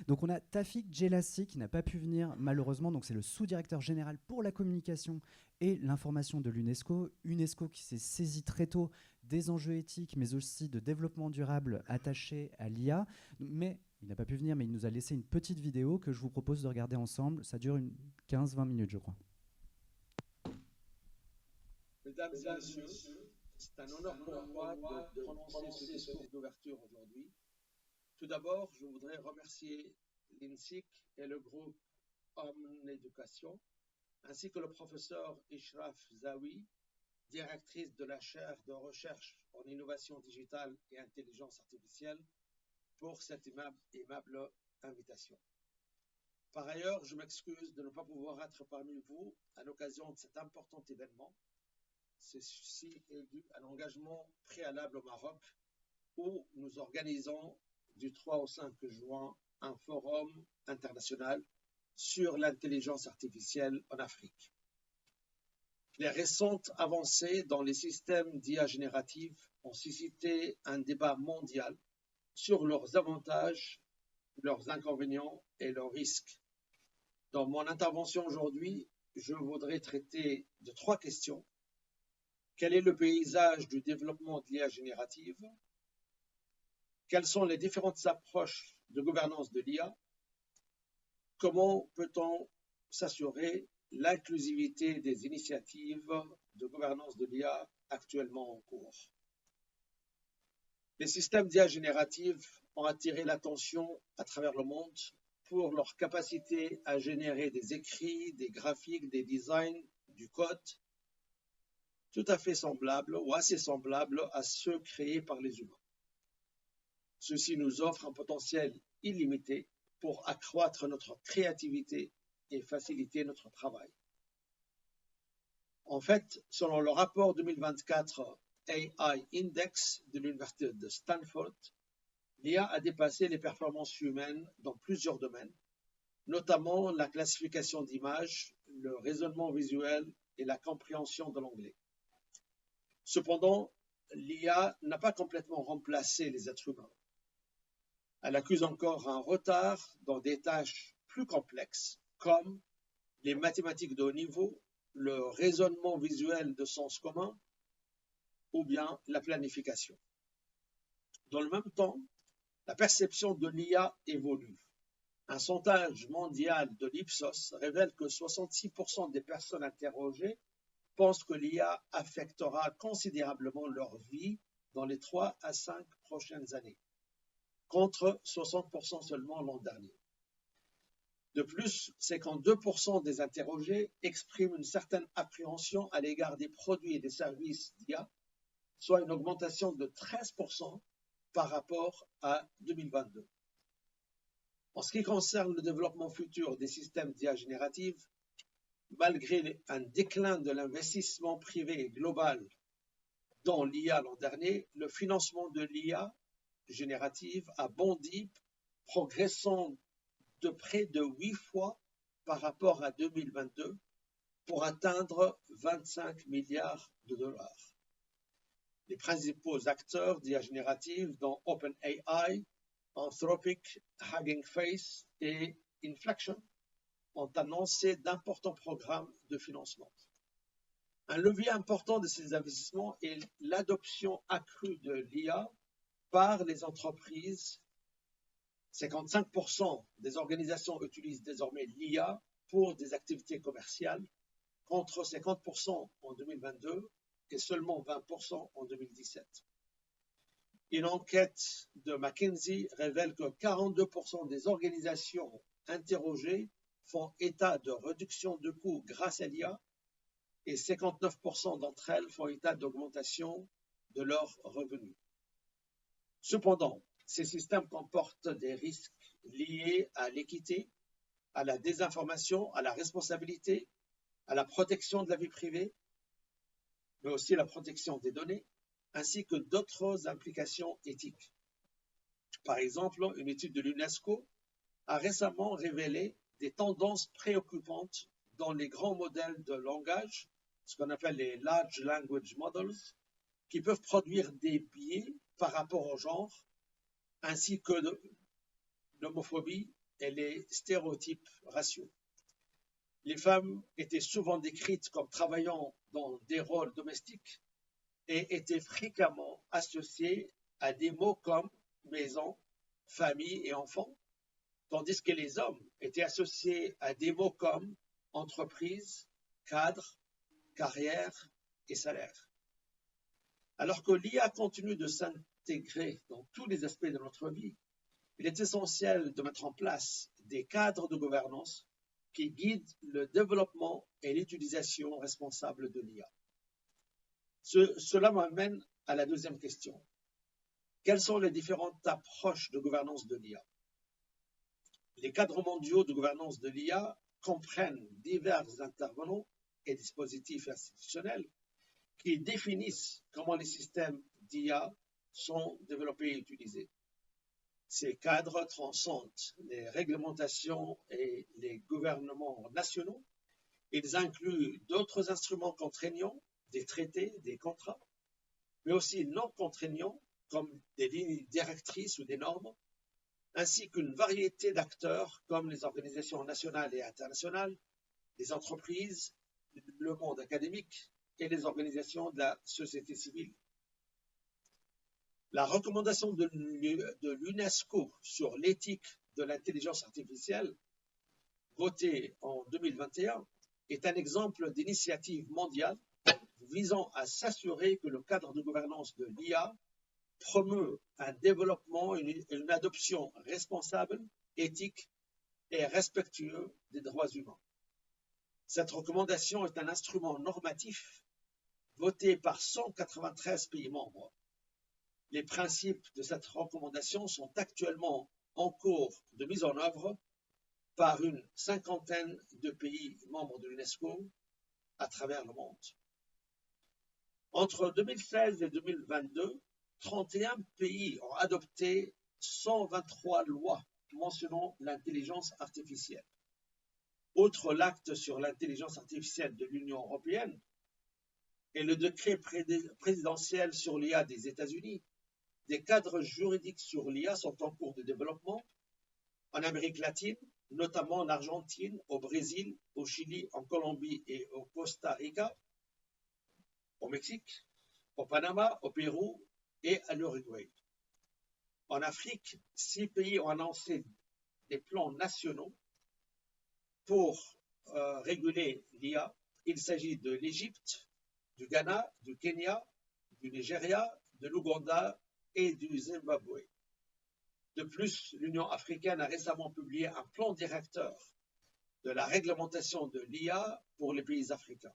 Donc on a Tafik Jelassi qui n'a pas pu venir malheureusement, donc c'est le sous-directeur général pour la communication et l'information de l'UNESCO. UNESCO qui s'est saisi très tôt des enjeux éthiques mais aussi de développement durable attachés à l'IA. Mais il n'a pas pu venir, mais il nous a laissé une petite vidéo que je vous propose de regarder ensemble. Ça dure 15-20 minutes, je crois. Mesdames et messieurs, c'est un honneur pour moi de prononcer ce discours d'ouverture aujourd'hui. Tout d'abord, je voudrais remercier l'INSIC et le groupe Homme Éducation, ainsi que le professeur Ishraf Zawi, directrice de la chaire de recherche en innovation digitale et intelligence artificielle, pour cette aimable invitation. Par ailleurs, je m'excuse de ne pas pouvoir être parmi vous à l'occasion de cet important événement. Ceci est dû à l'engagement préalable au Maroc, où nous organisons du 3 au 5 juin un forum international sur l'intelligence artificielle en Afrique. Les récentes avancées dans les systèmes d'IA générative ont suscité un débat mondial sur leurs avantages, leurs inconvénients et leurs risques. Dans mon intervention aujourd'hui, je voudrais traiter de 3 questions. Quel est le paysage du développement de l'IA générative? Quelles sont les différentes approches de gouvernance de l'IA? Comment peut-on s'assurer l'inclusivité des initiatives de gouvernance de l'IA actuellement en cours? Les systèmes d'IA générative ont attiré l'attention à travers le monde pour leur capacité à générer des écrits, des graphiques, des designs, du code, tout à fait semblables ou assez semblables à ceux créés par les humains. Ceci nous offre un potentiel illimité pour accroître notre créativité et faciliter notre travail. En fait, selon le rapport 2024 AI Index de l'Université de Stanford, l'IA a dépassé les performances humaines dans plusieurs domaines, notamment la classification d'images, le raisonnement visuel et la compréhension de l'anglais. Cependant, l'IA n'a pas complètement remplacé les êtres humains. Elle accuse encore un retard dans des tâches plus complexes, comme les mathématiques de haut niveau, le raisonnement visuel de sens commun, ou bien la planification. Dans le même temps, la perception de l'IA évolue. Un sondage mondial de l'Ipsos révèle que 66% des personnes interrogées pensent que l'IA affectera considérablement leur vie dans les 3 à 5 prochaines années, contre 60% seulement l'an dernier. De plus, 52% des interrogés expriment une certaine appréhension à l'égard des produits et des services d'IA, soit une augmentation de 13% par rapport à 2022. En ce qui concerne le développement futur des systèmes d'IA générative, malgré un déclin de l'investissement privé global dans l'IA l'an dernier, le financement de l'IA générative a bondi, progressant de près de 8 fois par rapport à 2022 pour atteindre 25 milliards de dollars. Les principaux acteurs d'IA générative, dont OpenAI, Anthropic, Hugging Face et Inflection, ont annoncé d'importants programmes de financement. Un levier important de ces investissements est l'adoption accrue de l'IA par les entreprises. 55% des organisations utilisent désormais l'IA pour des activités commerciales, contre 50% en 2022 et seulement 20% en 2017. Une enquête de McKinsey révèle que 42% des organisations interrogées font état de réduction de coûts grâce à l'IA et 59% d'entre elles font état d'augmentation de leurs revenus. Cependant, ces systèmes comportent des risques liés à l'équité, à la désinformation, à la responsabilité, à la protection de la vie privée, mais aussi à la protection des données, ainsi que d'autres implications éthiques. Par exemple, une étude de l'UNESCO a récemment révélé des tendances préoccupantes dans les grands modèles de langage, ce qu'on appelle les Large Language Models, qui peuvent produire des biais par rapport au genre, ainsi que l'homophobie, et les stéréotypes raciaux. Les femmes étaient souvent décrites comme travaillant dans des rôles domestiques et étaient fréquemment associées à des mots comme maison, famille et enfants, tandis que les hommes étaient associés à des mots comme entreprise, cadre, carrière et salaire. Alors que l'IA continue de s'intégrer dans tous les aspects de notre vie, il est essentiel de mettre en place des cadres de gouvernance qui guident le développement et l'utilisation responsable de l'IA. Cela m'amène à la deuxième question. Quelles sont les différentes approches de gouvernance de l'IA? Les cadres mondiaux de gouvernance de l'IA comprennent divers intervenants et dispositifs institutionnels qui définissent comment les systèmes d'IA sont développés et utilisés. Ces cadres transcendent les réglementations et les gouvernements nationaux. Ils incluent d'autres instruments contraignants, des traités, des contrats, mais aussi non contraignants comme des lignes directrices ou des normes, ainsi qu'une variété d'acteurs comme les organisations nationales et internationales, les entreprises, le monde académique et les organisations de la société civile. La recommandation de l'UNESCO sur l'éthique de l'intelligence artificielle, votée en 2021, est un exemple d'initiative mondiale visant à s'assurer que le cadre de gouvernance de l'IA promeut un développement et une adoption responsable, éthique et respectueux des droits humains. Cette recommandation est un instrument normatif voté par 193 pays membres. Les principes de cette recommandation sont actuellement en cours de mise en œuvre par une cinquantaine de pays membres de l'UNESCO à travers le monde. Entre 2016 et 2022, 31 pays ont adopté 123 lois mentionnant l'intelligence artificielle. Outre l'acte sur l'intelligence artificielle de l'Union européenne et le décret présidentiel sur l'IA des États-Unis, des cadres juridiques sur l'IA sont en cours de développement en Amérique latine, notamment en Argentine, au Brésil, au Chili, en Colombie et au Costa Rica, au Mexique, au Panama, au Pérou et à l'Uruguay. En Afrique, 6 pays ont annoncé des plans nationaux pour réguler l'IA. Il s'agit de l'Égypte, du Ghana, du Kenya, du Nigeria, de l'Ouganda et du Zimbabwe. De plus, l'Union africaine a récemment publié un plan directeur de la réglementation de l'IA pour les pays africains.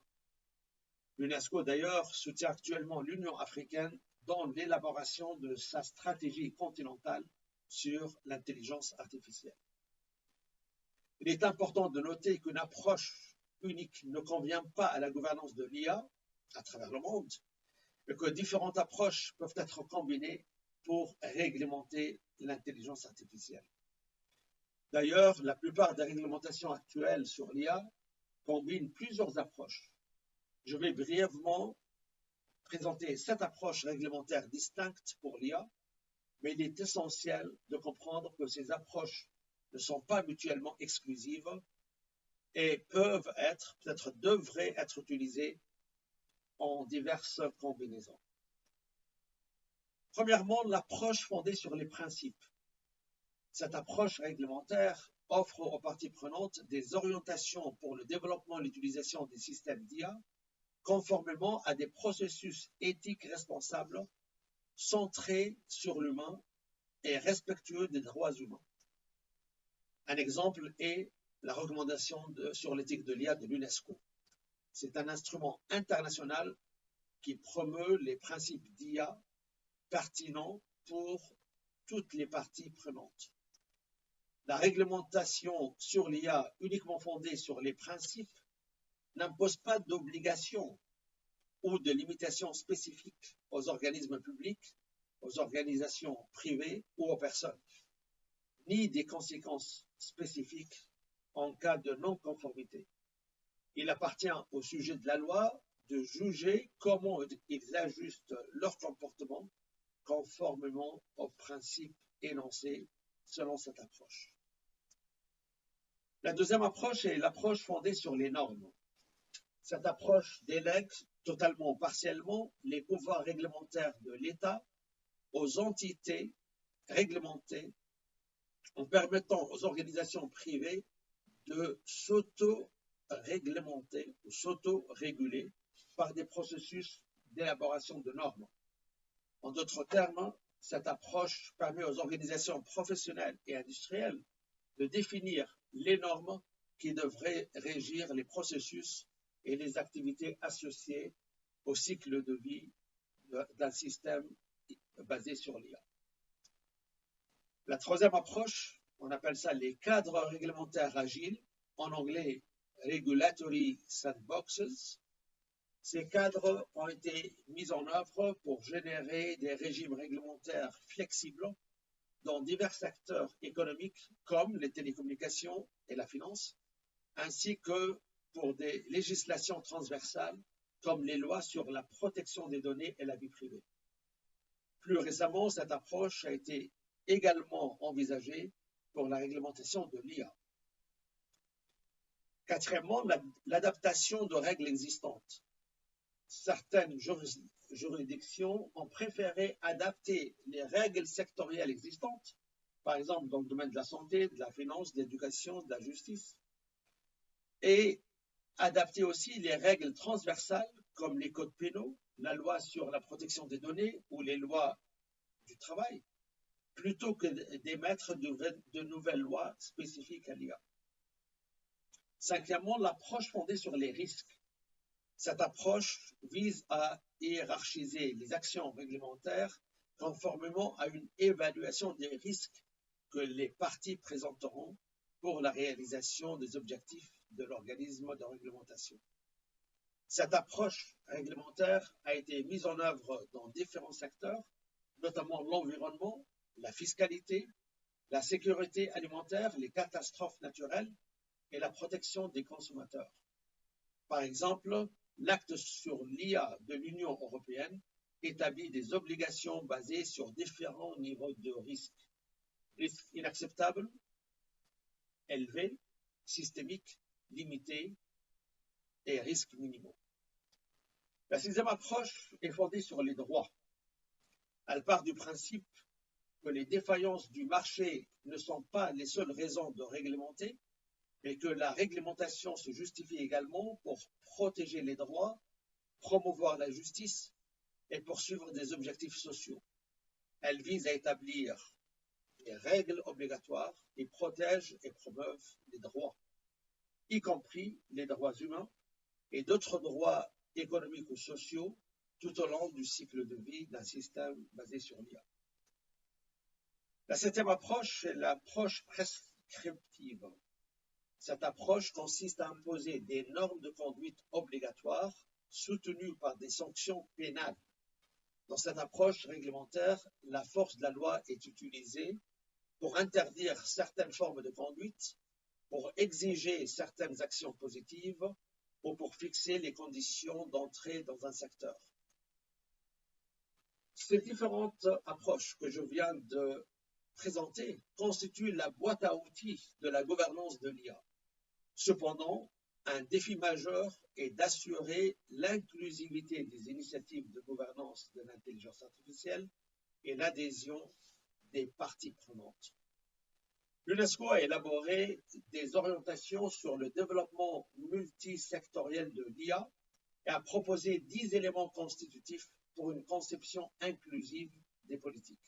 L'UNESCO, d'ailleurs, soutient actuellement l'Union africaine dans l'élaboration de sa stratégie continentale sur l'intelligence artificielle. Il est important de noter qu'une approche unique ne convient pas à la gouvernance de l'IA à travers le monde, mais que différentes approches peuvent être combinées pour réglementer l'intelligence artificielle. D'ailleurs, la plupart des réglementations actuelles sur l'IA combinent plusieurs approches. Je vais brièvement présenter 7 approches réglementaires distinctes pour l'IA, mais il est essentiel de comprendre que ces approches ne sont pas mutuellement exclusives et peuvent être, peut-être devraient être utilisées en diverses combinaisons. Premièrement, l'approche fondée sur les principes. Cette approche réglementaire offre aux parties prenantes des orientations pour le développement et l'utilisation des systèmes d'IA conformément à des processus éthiques responsables, centrés sur l'humain et respectueux des droits humains. Un exemple est la recommandation sur l'éthique de l'IA de l'UNESCO. C'est un instrument international qui promeut les principes d'IA pertinents pour toutes les parties prenantes. La réglementation sur l'IA uniquement fondée sur les principes n'impose pas d'obligations ou de limitations spécifiques aux organismes publics, aux organisations privées ou aux personnes, ni des conséquences spécifiques en cas de non-conformité. Il appartient au sujet de la loi de juger comment ils ajustent leur comportement conformément aux principes énoncés selon cette approche. La deuxième approche est l'approche fondée sur les normes. Cette approche délègue totalement ou partiellement les pouvoirs réglementaires de l'État aux entités réglementées en permettant aux organisations privées de s'auto-réglementer ou s'auto-réguler par des processus d'élaboration de normes. En d'autres termes, cette approche permet aux organisations professionnelles et industrielles de définir les normes qui devraient régir les processus et les activités associées au cycle de vie d'un système basé sur l'IA. La troisième approche, on appelle ça les cadres réglementaires agiles, en anglais Regulatory Sandboxes. Ces cadres ont été mis en œuvre pour générer des régimes réglementaires flexibles dans divers secteurs économiques comme les télécommunications et la finance, ainsi que pour des législations transversales comme les lois sur la protection des données et la vie privée. Plus récemment, cette approche a été également envisagée pour la réglementation de l'IA. Quatrièmement, l'adaptation de règles existantes. Certaines juridictions ont préféré adapter les règles sectorielles existantes, par exemple dans le domaine de la santé, de la finance, de l'éducation, de la justice, et adapter aussi les règles transversales comme les codes pénaux, la loi sur la protection des données ou les lois du travail, plutôt que d'émettre de nouvelles lois spécifiques à l'IA. Cinquièmement, l'approche fondée sur les risques. Cette approche vise à hiérarchiser les actions réglementaires conformément à une évaluation des risques que les parties présenteront pour la réalisation des objectifs de l'organisme de réglementation. Cette approche réglementaire a été mise en œuvre dans différents secteurs, notamment l'environnement, la fiscalité, la sécurité alimentaire, les catastrophes naturelles et la protection des consommateurs. Par exemple, l'acte sur l'IA de l'Union européenne établit des obligations basées sur différents niveaux de risque. Risque inacceptable, élevé, systémique, limité et risques minimaux. La sixième approche est fondée sur les droits. Elle part du principe que les défaillances du marché ne sont pas les seules raisons de réglementer, mais que la réglementation se justifie également pour protéger les droits, promouvoir la justice et poursuivre des objectifs sociaux. Elle vise à établir des règles obligatoires et protège et promeuvent les droits, y compris les droits humains et d'autres droits économiques ou sociaux tout au long du cycle de vie d'un système basé sur l'IA. La septième approche est l'approche prescriptive. Cette approche consiste à imposer des normes de conduite obligatoires soutenues par des sanctions pénales. Dans cette approche réglementaire, la force de la loi est utilisée pour interdire certaines formes de conduite, pour exiger certaines actions positives ou pour fixer les conditions d'entrée dans un secteur. Ces différentes approches que je viens de présenter constituent la boîte à outils de la gouvernance de l'IA. Cependant, un défi majeur est d'assurer l'inclusivité des initiatives de gouvernance de l'intelligence artificielle et l'adhésion des parties prenantes. L'UNESCO a élaboré des orientations sur le développement multisectoriel de l'IA et a proposé 10 éléments constitutifs pour une conception inclusive des politiques.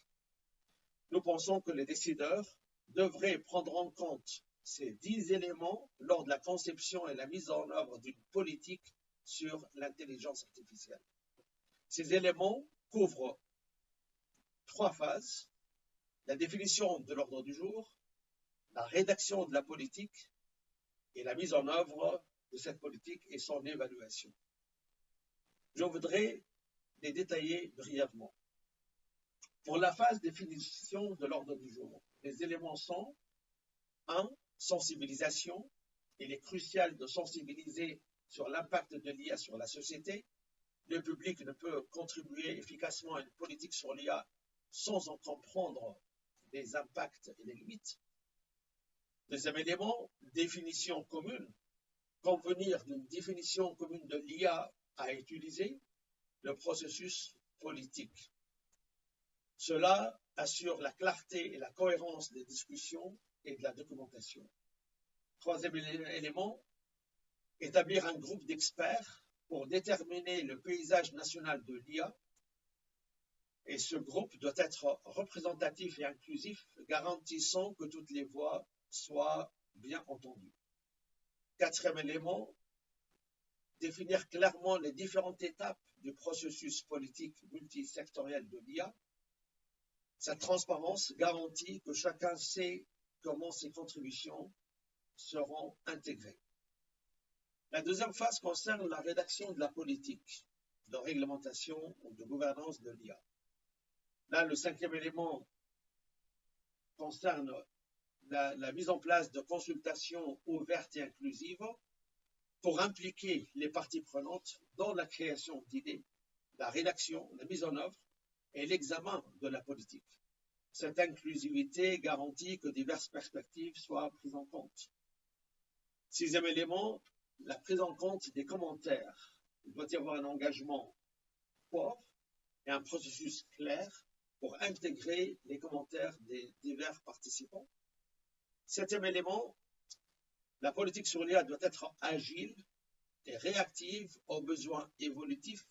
Nous pensons que les décideurs devraient prendre en compte ces 10 éléments lors de la conception et la mise en œuvre d'une politique sur l'intelligence artificielle. Ces éléments couvrent 3 phases: la définition de l'ordre du jour, la rédaction de la politique et la mise en œuvre de cette politique et son évaluation. Je voudrais les détailler brièvement. Pour la phase définition de l'ordre du jour, les éléments sont 1. Sensibilisation. Il est crucial de sensibiliser sur l'impact de l'IA sur la société. Le public ne peut contribuer efficacement à une politique sur l'IA sans en comprendre les impacts et les limites. Deuxième élément, définition commune. Convenir d'une définition commune de l'IA à utiliser, le processus politique. Cela assure la clarté et la cohérence des discussions et de la documentation. Troisième élément, établir un groupe d'experts pour déterminer le paysage national de l'IA. Et ce groupe doit être représentatif et inclusif, garantissant que toutes les voix soient bien entendues. Quatrième élément, définir clairement les différentes étapes du processus politique multisectoriel de l'IA. Cette transparence garantit que chacun sait comment ses contributions seront intégrées. La deuxième phase concerne la rédaction de la politique de réglementation ou de gouvernance de l'IA. Là, le cinquième élément concerne la mise en place de consultations ouvertes et inclusives pour impliquer les parties prenantes dans la création d'idées, la rédaction, la mise en œuvre et l'examen de la politique. Cette inclusivité garantit que diverses perspectives soient prises en compte. Sixième élément, la prise en compte des commentaires. Il doit y avoir un engagement fort et un processus clair pour intégrer les commentaires des divers participants. Septième élément, la politique sur l'IA doit être agile et réactive aux besoins évolutifs.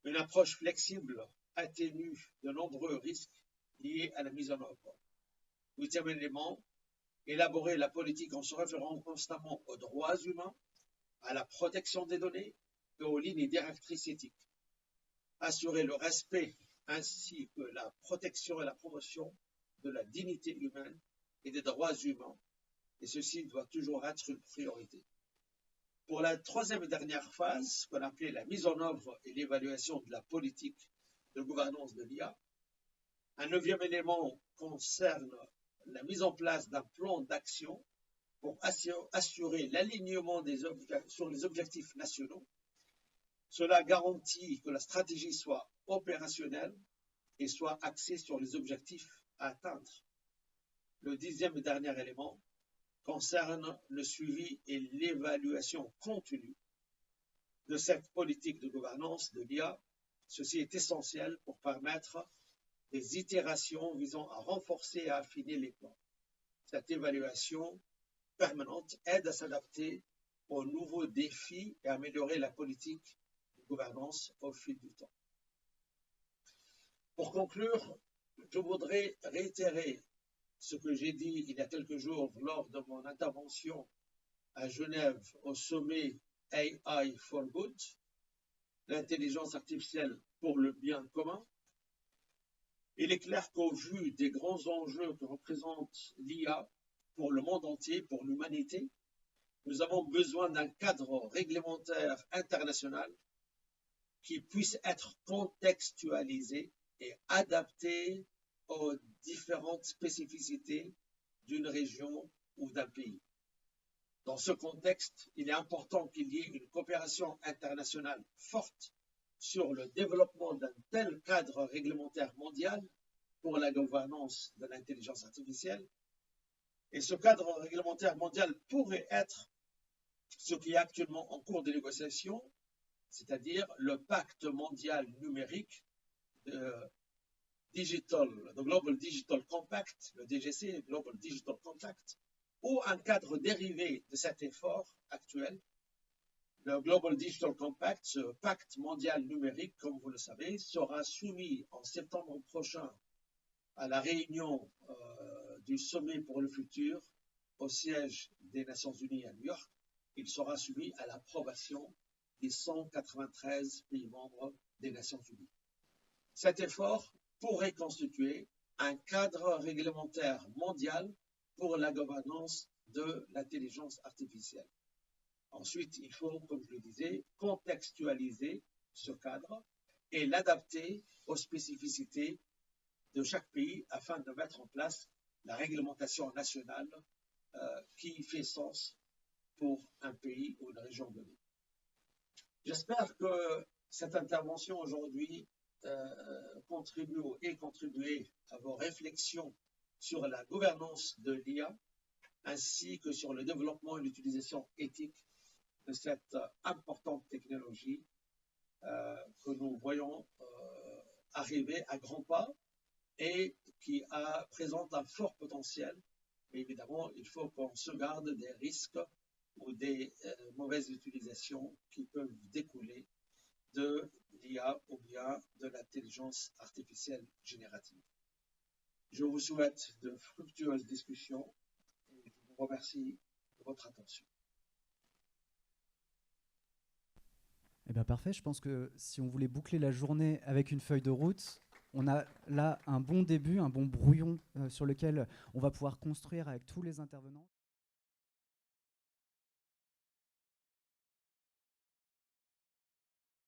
Une approche flexible atténue de nombreux risques liés à la mise en œuvre. Huitième élément, élaborer la politique en se référant constamment aux droits humains, à la protection des données et aux lignes directrices éthiques. Assurer le respect ainsi que la protection et la promotion de la dignité humaine et des droits humains. Et ceci doit toujours être une priorité. Pour la troisième et dernière phase, qu'on appelait la mise en œuvre et l'évaluation de la politique de gouvernance de l'IA, un neuvième élément concerne la mise en place d'un plan d'action pour assurer l'alignement sur les objectifs nationaux. Cela garantit que la stratégie soit opérationnelle et soit axée sur les objectifs à atteindre. Le dixième et dernier élément concerne le suivi et l'évaluation continue de cette politique de gouvernance de l'IA. Ceci est essentiel pour permettre des itérations visant à renforcer et à affiner les plans. Cette évaluation permanente aide à s'adapter aux nouveaux défis et à améliorer la politique de gouvernance au fil du temps. Pour conclure, je voudrais réitérer ce que j'ai dit il y a quelques jours lors de mon intervention à Genève au sommet AI for Good, l'intelligence artificielle pour le bien commun. Il est clair qu'au vu des grands enjeux que représente l'IA pour le monde entier, pour l'humanité, nous avons besoin d'un cadre réglementaire international qui puisse être contextualisé et adapté aux différentes spécificités d'une région ou d'un pays. Dans ce contexte, il est important qu'il y ait une coopération internationale forte sur le développement d'un tel cadre réglementaire mondial pour la gouvernance de l'intelligence artificielle. Et ce cadre réglementaire mondial pourrait être ce qui est actuellement en cours de négociation, c'est-à-dire le pacte mondial numérique le Global Digital Compact, le DGC, le Global Digital Compact, ou un cadre dérivé de cet effort actuel. Le Global Digital Compact, ce pacte mondial numérique, comme vous le savez, sera soumis en septembre prochain à la réunion du sommet pour le futur au siège des Nations Unies à New York. Il sera soumis à l'approbation des 193 pays membres des Nations Unies. Cet effort pourrait constituer un cadre réglementaire mondial pour la gouvernance de l'intelligence artificielle. Ensuite, il faut, comme je le disais, contextualiser ce cadre et l'adapter aux spécificités de chaque pays afin de mettre en place la réglementation nationale qui fait sens pour un pays ou une région donnée. J'espère que cette intervention aujourd'hui contribuer à vos réflexions sur la gouvernance de l'IA ainsi que sur le développement et l'utilisation éthique de cette importante technologie que nous voyons arriver à grands pas et qui présente un fort potentiel. Mais évidemment, il faut qu'on se garde des risques ou des mauvaises utilisations qui peuvent découler de l'IA ou bien de l'intelligence artificielle générative. Je vous souhaite de fructueuses discussions et je vous remercie de votre attention. Eh bien parfait, je pense que si on voulait boucler la journée avec une feuille de route, on a là un bon début, un bon brouillon sur lequel on va pouvoir construire avec tous les intervenants.